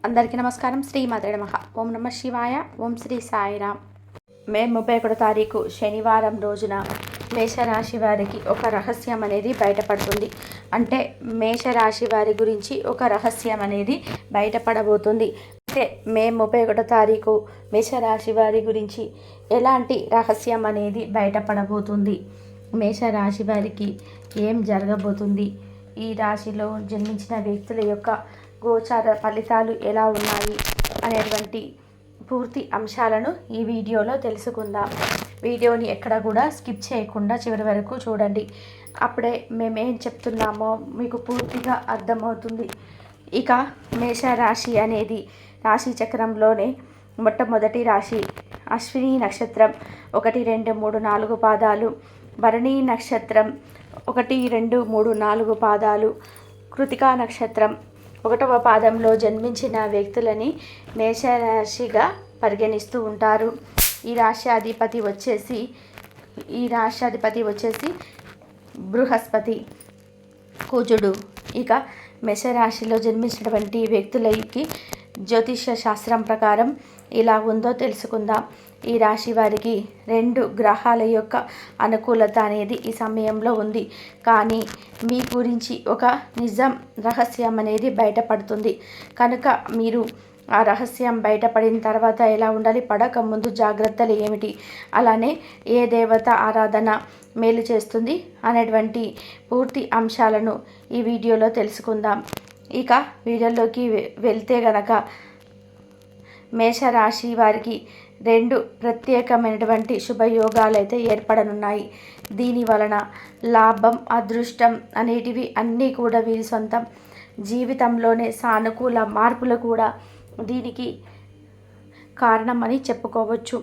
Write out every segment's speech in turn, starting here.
అందరికీ నమస్కారం. శ్రీ మాత్రే నమః. ఓం నమః శివాయ. ఓం శ్రీ సాయిరామ్. మే 31 తారీఖు శనివారం రోజున మేషరాశి వారికి ఒక రహస్యం అనేది బయటపడుతుంది. అంటే మేషరాశి వారి గురించి ఒక రహస్యం అనేది బయటపడబోతుంది. అంటే మే 31 తారీఖు మేషరాశి వారి గురించి ఎలాంటి రహస్యం అనేది బయటపడబోతుంది, మేషరాశి వారికి ఏం జరగబోతుంది, ఈ రాశిలో జన్మించిన వ్యక్తుల యొక్క గోచార ఫలితాలు ఎలా ఉన్నాయి అనేటువంటి పూర్తి అంశాలను ఈ వీడియోలో తెలుసుకుందాం. వీడియోని ఎక్కడ కూడా స్కిప్ చేయకుండా చివరి వరకు చూడండి. అప్పుడే మేమేం చెప్తున్నామో మీకు పూర్తిగా అర్థమవుతుంది. ఇక మేషరాశి అనేది రాశి చక్రంలోనే మొట్టమొదటి రాశి. అశ్విని నక్షత్రం 1, 2, 3, 4 పాదాలు, భరణి నక్షత్రం 1, 2, 3, 4 పాదాలు, కృతికా నక్షత్రం 1వ పాదంలో జన్మించిన వ్యక్తులని మేషరాశిగా పరిగణిస్తూ ఉంటారు. ఈ రాష్ట్రాధిపతి వచ్చేసి బృహస్పతి, కుజుడు. ఇక మేషరాశిలో జన్మించినటువంటి వ్యక్తులకి జ్యోతిష శాస్త్రం ప్రకారం ఇలా ఉందో తెలుసుకుందాం. ఈ రాశి వారికి 2 గ్రహాల యొక్క అనుకూలత అనేది ఈ సమయంలో ఉంది. కానీ మీ గురించి ఒక నిజం రహస్యం అనేది బయటపడుతుంది. కనుక మీరు ఆ రహస్యం బయటపడిన తర్వాత ఎలా ఉండాలి, పడక ముందు జాగ్రత్తలు ఏమిటి, అలానే ఏ దేవత ఆరాధన మేలు చేస్తుంది అనేటువంటి పూర్తి అంశాలను ఈ వీడియోలో తెలుసుకుందాం. ఇక వీడియోలోకి వెళ్తే గనక మేషరాశి వారికి 2 ప్రత్యేకమైనటువంటి శుభయోగాలు అయితే ఏర్పడనున్నాయి. దీని వలన లాభం, అదృష్టం అనేటివి అన్నీ కూడా వీరి సొంతం. జీవితంలోనే సానుకూల మార్పులు కూడా దీనికి కారణమని చెప్పుకోవచ్చు.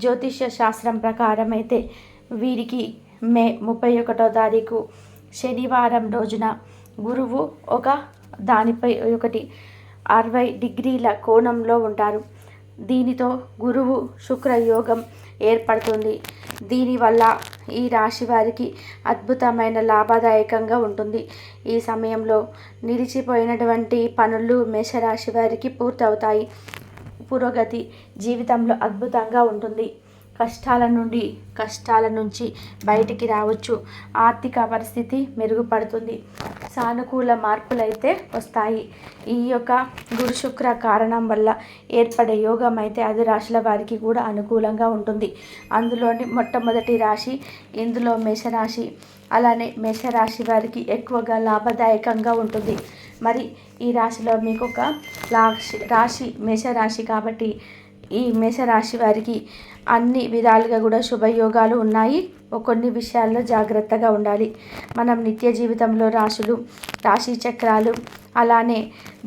జ్యోతిష శాస్త్రం ప్రకారం అయితే వీరికి మే 31వ తారీఖు శనివారం రోజున గురువు దానిపై ఒకటి 60 డిగ్రీల కోణంలో ఉంటారు. దీనితో గురువు శుక్ర యోగం ఏర్పడుతుంది. దీనివల్ల ఈ రాశి వారికి అద్భుతమైన లాభదాయకంగా ఉంటుంది. ఈ సమయంలో నిలిచిపోయినటువంటి పనులు మేషరాశి వారికి పూర్తవుతాయి. పురోగతి జీవితంలో అద్భుతంగా ఉంటుంది. కష్టాల నుంచి బయటికి రావచ్చు. ఆర్థిక పరిస్థితి మెరుగుపడుతుంది. సానుకూల మార్పులైతే వస్తాయి. ఈ యొక్క గురు శుక్ర కారణం వల్ల ఏర్పడే యోగం అయితే 5 రాశుల వారికి కూడా అనుకూలంగా ఉంటుంది. అందులోని మొట్టమొదటి రాశి ఇందులో మేషరాశి. అలానే మేషరాశి వారికి ఎక్కువగా లాభదాయకంగా ఉంటుంది. మరి ఈ రాశిలో మీకు ఒక రాశి మేషరాశి కాబట్టి ఈ మేషరాశి వారికి అన్ని విధాలుగా కూడా శుభయోగాలు ఉన్నాయి. కొన్ని విషయాల్లో జాగ్రత్తగా ఉండాలి. మనం నిత్య జీవితంలో రాశి చక్రాలు అలానే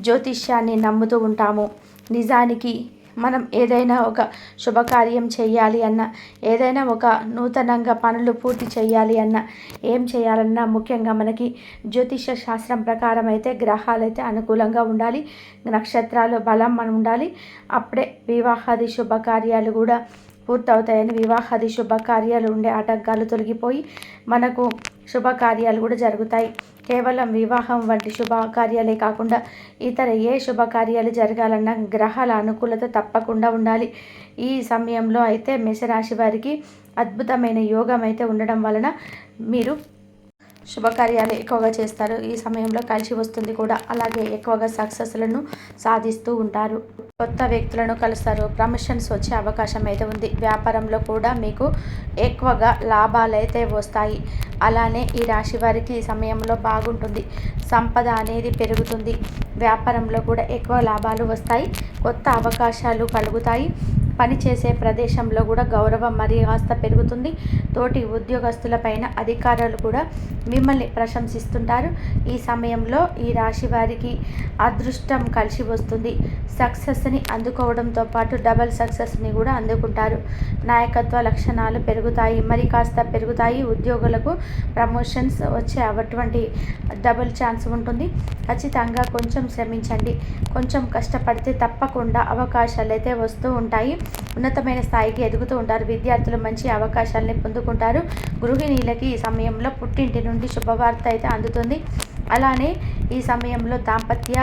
జ్యోతిష్యాన్ని నమ్ముతూ ఉంటాము. నిజానికి మనం ఏదైనా ఒక శుభకార్యం చేయాలి అన్నా, ఏదైనా ఒక నూతనంగా పనులు పూర్తి చేయాలి అన్నా, ఏం చేయాలన్నా ముఖ్యంగా మనకి జ్యోతిష శాస్త్రం ప్రకారం అయితే గ్రహాలు అయితే అనుకూలంగా ఉండాలి, నక్షత్రాలు బలం మనం ఉండాలి. అప్పుడే వివాహాది శుభకార్యాలు కూడా పూర్తవుతాయని, వివాహాది శుభకార్యాలు ఉండే ఆటంకాలు తొలగిపోయి మనకు శుభకార్యాలు కూడా జరుగుతాయి. కేవలం వివాహం వంటి శుభకార్యాలే కాకుండా ఇతర ఏ శుభకార్యాలు జరగాలన్నా గ్రహాల అనుకూలత తప్పకుండా ఉండాలి. ఈ సమయంలో అయితే మేషరాశి వారికి అద్భుతమైన యోగం అయితే ఉండడం వలన మీరు శుభకార్యాలు ఎక్కువగా చేస్తారు. ఈ సమయంలో కలిసి వస్తుంది కూడా. అలాగే ఎక్కువగా సక్సెస్లను సాధిస్తూ ఉంటారు. కొత్త వ్యక్తులను కలుస్తారు. ప్రమోషన్స్ వచ్చే అవకాశం అయితే ఉంది. వ్యాపారంలో కూడా మీకు ఎక్కువగా లాభాలు అయితే వస్తాయి. అలానే ఈ రాశి వారికి ఈ సమయంలో బాగుంటుంది. సంపద అనేది పెరుగుతుంది. వ్యాపారంలో కూడా ఎక్కువ లాభాలు వస్తాయి. కొత్త అవకాశాలు కలుగుతాయి. పనిచేసే ప్రదేశంలో కూడా గౌరవం మర్యాద పెరుగుతుంది. తోటి ఉద్యోగస్తులపైన అధికారులు కూడా మిమ్మల్ని ప్రశంసిస్తుంటారు. ఈ సమయంలో ఈ రాశి వారికి అదృష్టం కలిసి వస్తుంది. సక్సెస్ని అందుకోవడంతో పాటు డబల్ సక్సెస్ని కూడా అందుకుంటారు. నాయకత్వ లక్షణాలు పెరుగుతాయి, మరి కాస్త పెరుగుతాయి. ఉద్యోగులకు ప్రమోషన్స్ వచ్చే అటువంటి డబుల్ ఛాన్స్ ఉంటుంది. ఖచ్చితంగా కొంచెం శ్రమించండి. కొంచెం కష్టపడితే తప్పకుండా అవకాశాలు అయితే వస్తూ ఉంటాయి. ఉన్నతమైన స్థాయికి ఎదుగుతూ ఉంటారు. విద్యార్థులు మంచి అవకాశాలని పొందుకుంటారు. గృహిణీలకి ఈ సమయంలో పుట్టింటి నుండి శుభవార్త అయితే అందుతుంది. అలానే ఈ సమయంలో దాంపత్య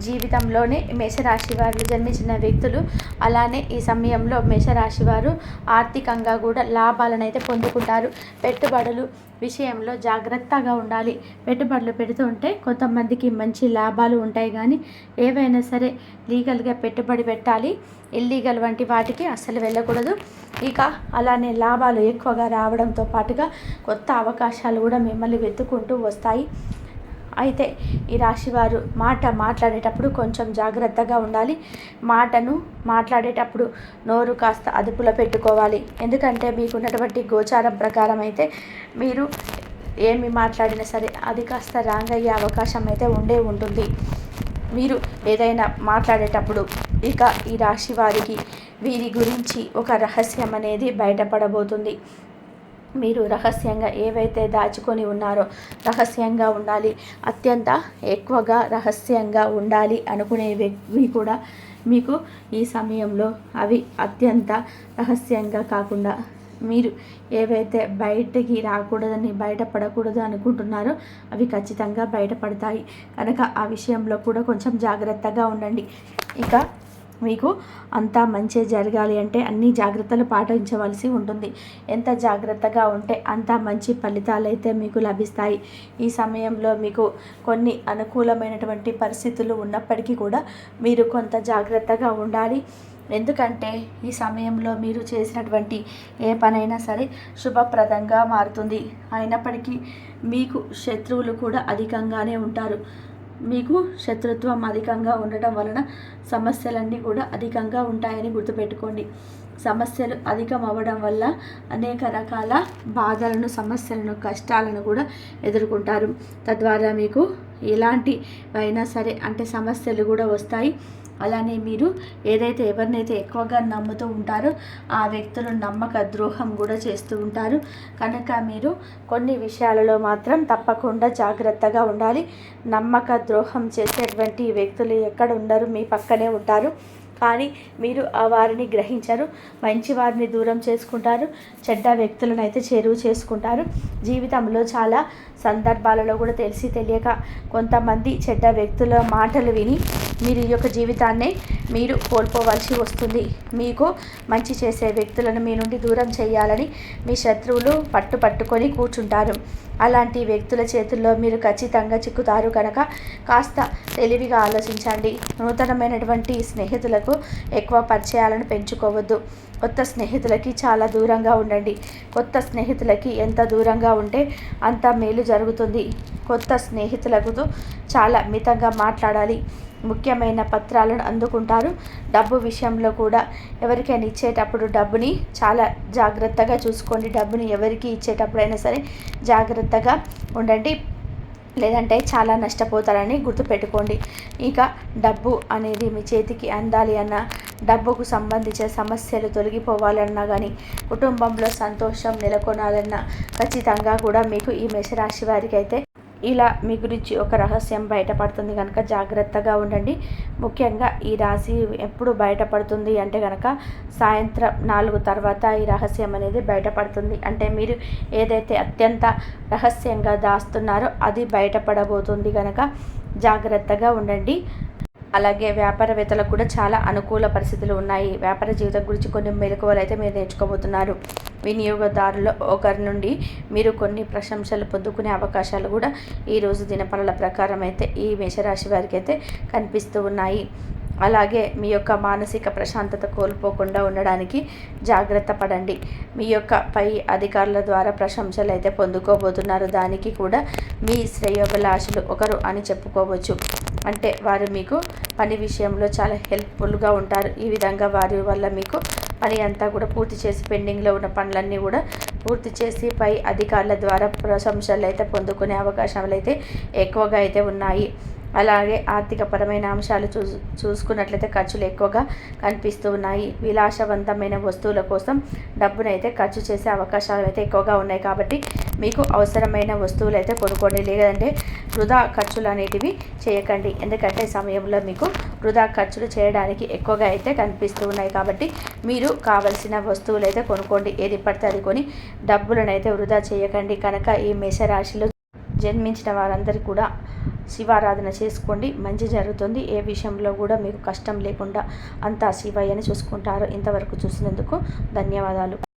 జీవితంలోనే మేషరాశి వారు జన్మించిన వ్యక్తులు అలానే ఈ సమయంలో మేషరాశి వారు ఆర్థికంగా కూడా లాభాలను అయితే పొందుకుంటారు. పెట్టుబడులు విషయంలో జాగ్రత్తగా ఉండాలి. పెట్టుబడులు పెడుతుంటే కొంతమందికి మంచి లాభాలు ఉంటాయి, కానీ ఏవైనా సరే లీగల్గా పెట్టుబడి పెట్టాలి. ఇల్లీగల్ వంటి వాటికి అస్సలు వెళ్ళకూడదు. ఇక అలానే లాభాలు ఎక్కువగా రావడంతో పాటుగా కొత్త అవకాశాలు కూడా మిమ్మల్ని వెతుక్కుంటూ వస్తాయి. అయితే ఈ రాశివారు మాట్లాడేటప్పుడు కొంచెం జాగ్రత్తగా ఉండాలి. మాటను మాట్లాడేటప్పుడు నోరు కాస్త అదుపులో పెట్టుకోవాలి. ఎందుకంటే మీకున్నటువంటి గోచారం ప్రకారం అయితే మీరు ఏమి మాట్లాడినా సరే అది కాస్త రాంగ్ అయ్యే అవకాశం అయితే ఉంటుంది. మీరు ఏదైనా మాట్లాడేటప్పుడు ఇక ఈ రాశి వారికి వీరి గురించి ఒక రహస్యం అనేది బయటపడబోతుంది. మీరు రహస్యంగా ఏవైతే దాచుకొని ఉన్నారో రహస్యంగా ఉండాలి. అత్యంత ఎక్కువగా రహస్యంగా ఉండాలి అనుకునేవి కూడా మీకు ఈ సమయంలో అవి అత్యంత రహస్యంగా కాకుండా మీరు ఏవైతే బయటికి రాకూడదని బయటపడకూడదు అనుకుంటున్నారో అవి ఖచ్చితంగా బయటపడతాయి. కనుక ఆ విషయంలో కూడా కొంచెం జాగ్రత్తగా ఉండండి. ఇక మీకు అంతా మంచి జరగాలి అంటే అన్ని జాగ్రత్తలు పాటించవలసి ఉంటుంది. ఎంత జాగ్రత్తగా ఉంటే అంత మంచి ఫలితాలు అయితే మీకు లభిస్తాయి. ఈ సమయంలో మీకు కొన్ని అనుకూలమైనటువంటి పరిస్థితులు ఉన్నప్పటికీ కూడా మీరు కొంత జాగ్రత్తగా ఉండాలి. ఎందుకంటే ఈ సమయంలో మీరు చేసినటువంటి ఏ పనైనా సరే శుభప్రదంగా మారుతుంది. అయినప్పటికీ మీకు శత్రువులు కూడా అధికంగానే ఉంటారు. మీకు శత్రుత్వం అధికంగా ఉండటం వలన సమస్యలన్నీ కూడా అధికంగా ఉంటాయని గుర్తుపెట్టుకోండి. సమస్యలు అధికం అవ్వడం వల్ల అనేక రకాల బాధలను, సమస్యలను, కష్టాలను కూడా ఎదుర్కొంటారు. తద్వారా మీకు ఎలాంటివైనా సరే అంటే సమస్యలు కూడా వస్తాయి. అలానే మీరు ఎవరినైతే ఎక్కువగా నమ్ముతూ ఉంటారో ఆ వ్యక్తులు నమ్మక ద్రోహం కూడా చేస్తూ ఉంటారు. కనుక మీరు కొన్ని విషయాలలో మాత్రం తప్పకుండా జాగ్రత్తగా ఉండాలి. నమ్మక ద్రోహం చేసేటువంటి వ్యక్తులు ఎక్కడ ఉండరు, మీ పక్కనే ఉంటారు. కానీ మీరు ఆ వారిని గ్రహించరు. మంచి వారిని దూరం చేసుకుంటారు, చెడ్డ వ్యక్తులను అయితే చేరువ చేసుకుంటారు. జీవితంలో చాలా సందర్భాలలో కూడా తెలిసి తెలియక కొంతమంది చెడ్డ వ్యక్తుల మాటలు విని మీరు ఈ యొక్క జీవితాన్ని మీరు కోల్పోవలసి వస్తుంది. మీకు మంచి చేసే వ్యక్తులను మీ నుండి దూరం చేయాలని మీ శత్రువులు పట్టుకొని కూర్చుంటారు. అలాంటి వ్యక్తుల చేతుల్లో మీరు ఖచ్చితంగా చిక్కుతారు. కనుక కాస్త తెలివిగా ఆలోచించండి. నూతనమైనటువంటి స్నేహితులకు ఎక్కువ పరిచయాలను పెంచుకోవద్దు. కొత్త స్నేహితులకి చాలా దూరంగా ఉండండి. కొత్త స్నేహితులకి ఎంత దూరంగా ఉంటే అంత మేలు జరుగుతుంది. కొత్త స్నేహితులతో చాలా మితంగా మాట్లాడాలి. ముఖ్యమైన పత్రాలను అందుకుంటారు. డబ్బు విషయంలో కూడా ఎవరికైనా ఇచ్చేటప్పుడు డబ్బుని చాలా జాగ్రత్తగా చూసుకోండి. డబ్బుని ఎవరికి ఇచ్చేటప్పుడైనా సరే జాగ్రత్తగా ఉండండి, లేదంటే చాలా నష్టపోతారని గుర్తుపెట్టుకోండి. ఇక డబ్బు అనేది మీ చేతికి అందాలి అన్నా, డబ్బుకు సంబంధించిన సమస్యలు తొలగిపోవాలన్నా కానీ, కుటుంబంలో సంతోషం నెలకొనాలన్నా ఖచ్చితంగా కూడా మీకు ఈ మేషరాశి వారికి అయితే ఇలా మీ గురించి ఒక రహస్యం బయటపడుతుంది. కనుక జాగ్రత్తగా ఉండండి. ముఖ్యంగా ఈ రాశి ఎప్పుడు బయటపడుతుంది అంటే కనుక సాయంత్రం 4 తర్వాత ఈ రహస్యం అనేది బయటపడుతుంది. అంటే మీరు ఏదైతే అత్యంత రహస్యంగా దాస్తున్నారో అది బయటపడబోతుంది. కనుక జాగ్రత్తగా ఉండండి. అలాగే వ్యాపారవేత్తలకు కూడా చాలా అనుకూల పరిస్థితులు ఉన్నాయి. వ్యాపార జీవితం గురించి కొన్ని మెలకువలు అయితే మీరు నేర్చుకోబోతున్నారు. వినియోగదారుల ఒకరి నుండి మీరు కొన్ని ప్రశంసలు పొందుకునే అవకాశాలు కూడా ఈరోజు దినఫలాల ప్రకారం అయితే ఈ మేషరాశి వారికి అయితే కనిపిస్తూ ఉన్నాయి. అలాగే మీ యొక్క మానసిక ప్రశాంతత కోల్పోకుండా ఉండడానికి జాగ్రత్త పడండి. మీ యొక్క పై అధికారుల ద్వారా ప్రశంసలు అయితే పొందుకోబోతున్నారు. దానికి కూడా మీ శ్రేయోభిలాషులు ఒకరు అని చెప్పుకోవచ్చు. అంటే వారు మీకు పని విషయంలో చాలా హెల్ప్ఫుల్గా ఉంటారు. ఈ విధంగా వారి వల్ల మీకు పని అంతా కూడా పూర్తి చేసి పెండింగ్లో ఉన్న పనులన్నీ కూడా పూర్తి చేసి పై అధికారుల ద్వారా ప్రశంసలు అయితే పొందుకునే అవకాశాలు అయితే ఎక్కువగా అయితే ఉన్నాయి. అలాగే ఆర్థికపరమైన అంశాలు చూసుకున్నట్లయితే ఖర్చులు ఎక్కువగా కనిపిస్తూ ఉన్నాయి. విలాసవంతమైన వస్తువుల కోసం డబ్బునైతే ఖర్చు చేసే అవకాశాలు అయితే ఎక్కువగా ఉన్నాయి. కాబట్టి మీకు అవసరమైన వస్తువులు అయితే కొనుక్కోండి, లేదంటే వృధా ఖర్చులు అనేటివి చేయకండి. ఎందుకంటే సమయంలో మీకు వృధా ఖర్చులు చేయడానికి ఎక్కువగా అయితే కనిపిస్తూ ఉన్నాయి. కాబట్టి మీరు కావలసిన వస్తువులు అయితే కొనుక్కోండి. ఏది పడితే అది కొని డబ్బులను అయితే వృధా చేయకండి. కనుక ఈ మేషరాశిలో జన్మించిన వారందరూ కూడా శివారాధన చేసుకోండి, మంచి జరుగుతుంది. ఏ విషయంలో కూడా మీకు కష్టం లేకుండా అంతా శివయ్యని చూసుకుంటారు. ఇంతవరకు చూసినందుకు ధన్యవాదాలు.